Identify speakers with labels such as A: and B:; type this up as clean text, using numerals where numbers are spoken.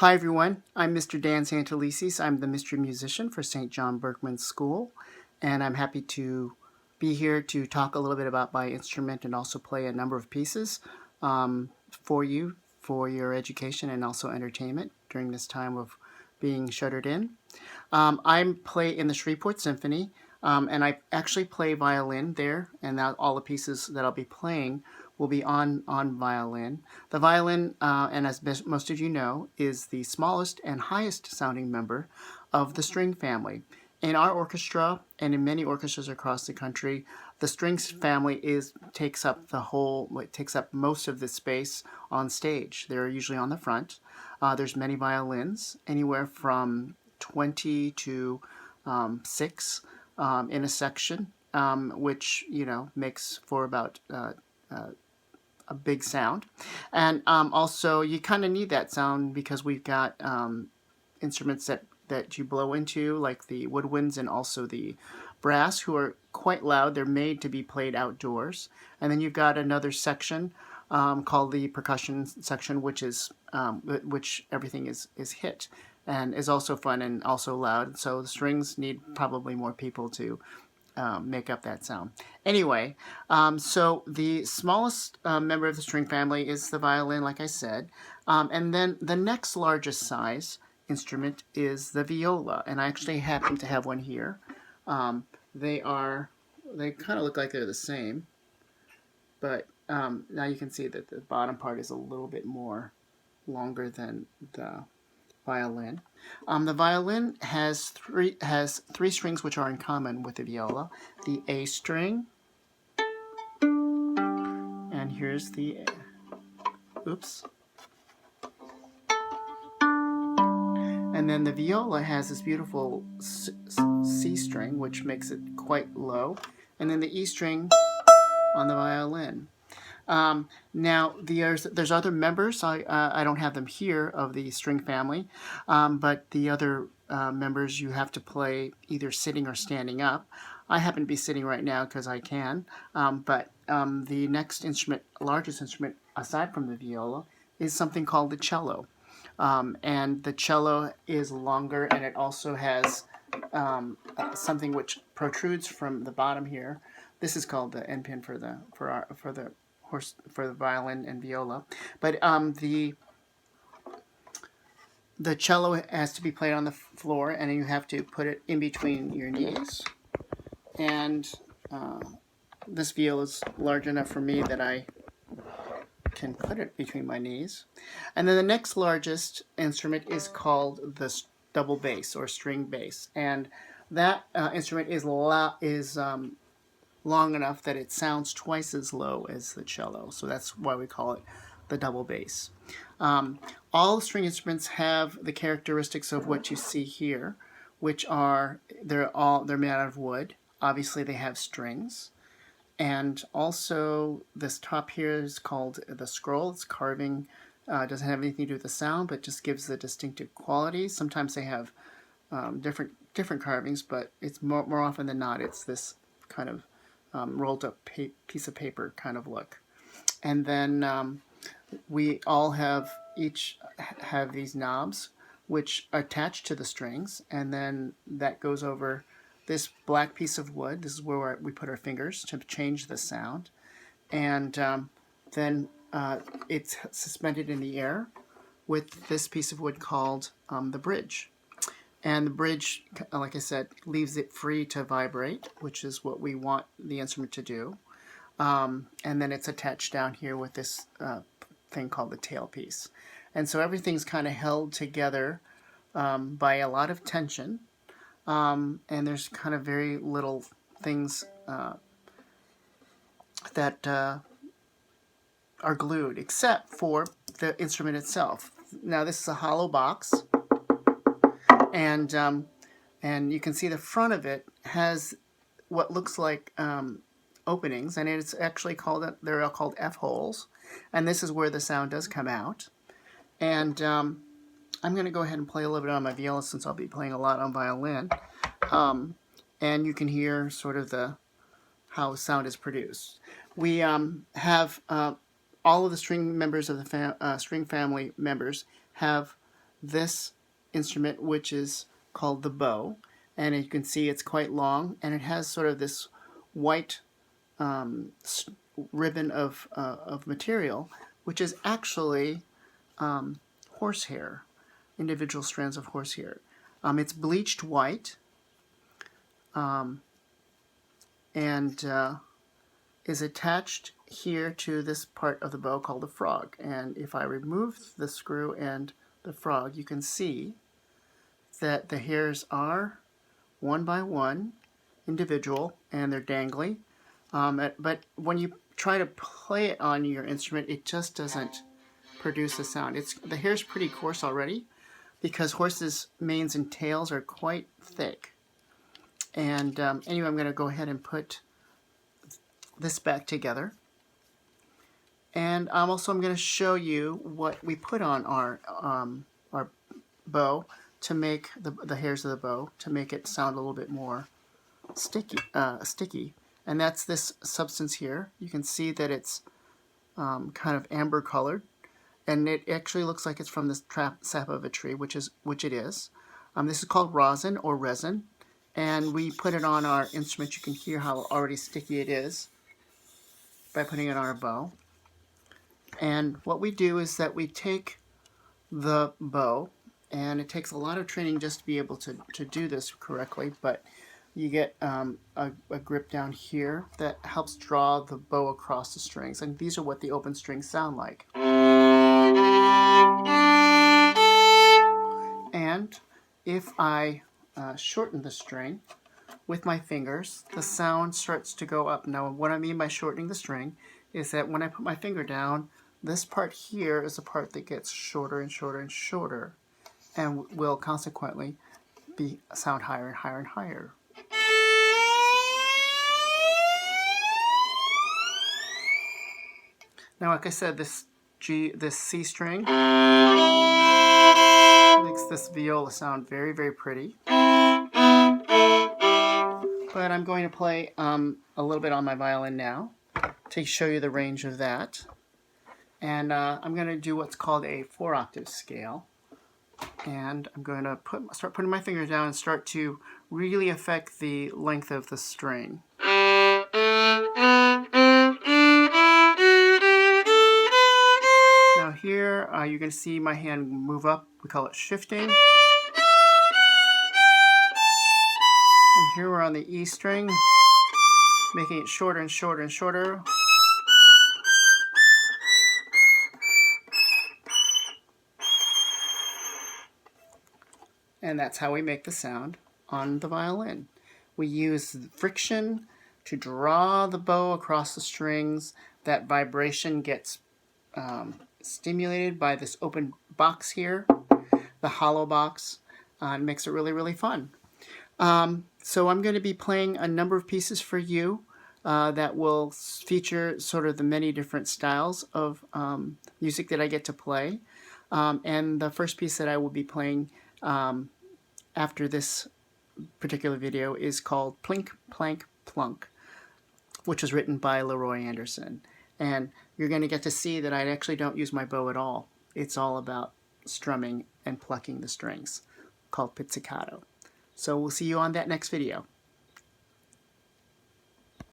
A: Hi everyone, I'm Mr. Dan Santelices. I'm the mystery musician for St. John Berkman School, and I'm happy to be here to talk a little bit about my instrument and also play a number of pieces for you for your education and also entertainment during this time of being shuttered in. I play in the Shreveport Symphony, and I actually play violin there, and all the pieces that I'll be playing will be on violin. The violin, and as most of you know, is the smallest and highest sounding member of the string family. In our orchestra and in many orchestras across the country, the strings family takes up most of the space on stage. They're usually on the front. There's many violins, anywhere from 20 to 6 in a section, which makes for about a big sound. And also, you kind of need that sound because we've got instruments that you blow into, like the woodwinds and also the brass, who are quite loud. They're made to be played outdoors. And then you've got another section called the percussion section, which everything is hit and is also fun and also loud. So the strings need probably more people to make up that sound. Anyway, so the smallest member of the string family is the violin, like I said. And then the next largest size instrument is the viola. And I actually happen to have one here. They kind of look like they're the same. But now you can see that the bottom part is a little bit more longer than the violin. The violin has three strings which are in common with the viola. The A string, and here's the oops. And then the viola has this beautiful C string, which makes it quite low, and then the E string on the violin. Now, there's other members. I don't have them here of the string family, but the other members you have to play either sitting or standing up. I happen to be sitting right now because I can, but the next instrument, largest instrument aside from the viola, is something called the cello. And the cello is longer, and it also has something which protrudes from the bottom here. This is called the end pin for the violin and viola. But the cello has to be played on the floor, and you have to put it in between your knees. And this viola is large enough for me that I can put it between my knees. And then the next largest instrument is called the double bass or string bass, and that instrument is long enough that it sounds twice as low as the cello. So that's why we call it the double bass. All string instruments have the characteristics of what you see here, which are they're made out of wood. Obviously, they have strings. And also, this top here is called the scroll. It's carving. Doesn't have anything to do with the sound, but just gives the distinctive quality. Sometimes they have different carvings, but it's more often than not, it's this kind of rolled up piece of paper kind of look. And then we all each have these knobs which attach to the strings, and then that goes over this black piece of wood. This is where we put our fingers to change the sound. And then it's suspended in the air with this piece of wood called the bridge. And the bridge, like I said, leaves it free to vibrate, which is what we want the instrument to do. And then it's attached down here with this thing called the tailpiece. And so everything's kind of held together by a lot of tension. And there's kind of very little things that are glued, except for the instrument itself. Now, this is a hollow box, and you can see the front of it has what looks like openings, and it's actually they're all called F-holes, and this is where the sound does come out. And I'm going to go ahead and play a little bit on my viola since I'll be playing a lot on violin, and you can hear sort of how sound is produced. We have all of the string members of the string family members have this instrument, which is called the bow. And you can see it's quite long, and it has sort of this white ribbon of material, which is actually horsehair, individual strands of horsehair. It's bleached white, and is attached here to this part of the bow called the frog. And if I remove the screw and the frog, you can see that the hairs are one by one individual, and they're dangly. But when you try to play it on your instrument, it just doesn't produce a sound. The hair's pretty coarse already because horses' manes and tails are quite thick. And anyway, I'm going to go ahead and put this back together. And I'm going to show you what we put on our bow to make the hairs of the bow to make it sound a little bit more sticky. And that's this substance here. You can see that it's kind of amber colored, and it actually looks like it's from the sap of a tree, which it is. This is called rosin or resin, and we put it on our instrument. You can hear how already sticky it is by putting it on our bow. And what we do is that we take the bow, and it takes a lot of training just to be able to do this correctly, but you get a grip down here that helps draw the bow across the strings. And these are what the open strings sound like. And if I shorten the string with my fingers, the sound starts to go up. Now, what I mean by shortening the string is that when I put my finger down, this part here is the part that gets shorter and shorter and shorter, and will consequently sound higher and higher and higher. Now, like I said, this C string makes this viola sound very, very pretty. But I'm going to play a little bit on my violin now to show you the range of that. And I'm going to do what's called a 4-octave scale. And I'm going to start putting my fingers down and start to really affect the length of the string. Now here you're going to see my hand move up. We call it shifting. And here we're on the E string, making it shorter and shorter and shorter. And that's how we make the sound on the violin. We use friction to draw the bow across the strings. That vibration gets stimulated by this open box here, the hollow box. It makes it really, really fun. So I'm going to be playing a number of pieces for you that will feature sort of the many different styles of music that I get to play. And the first piece that I will be playing after this particular video is called Plink, Plank, Plunk, which was written by Leroy Anderson. And you're going to get to see that I actually don't use my bow at all. It's all about strumming and plucking the strings, called pizzicato. So we'll see you on that next video.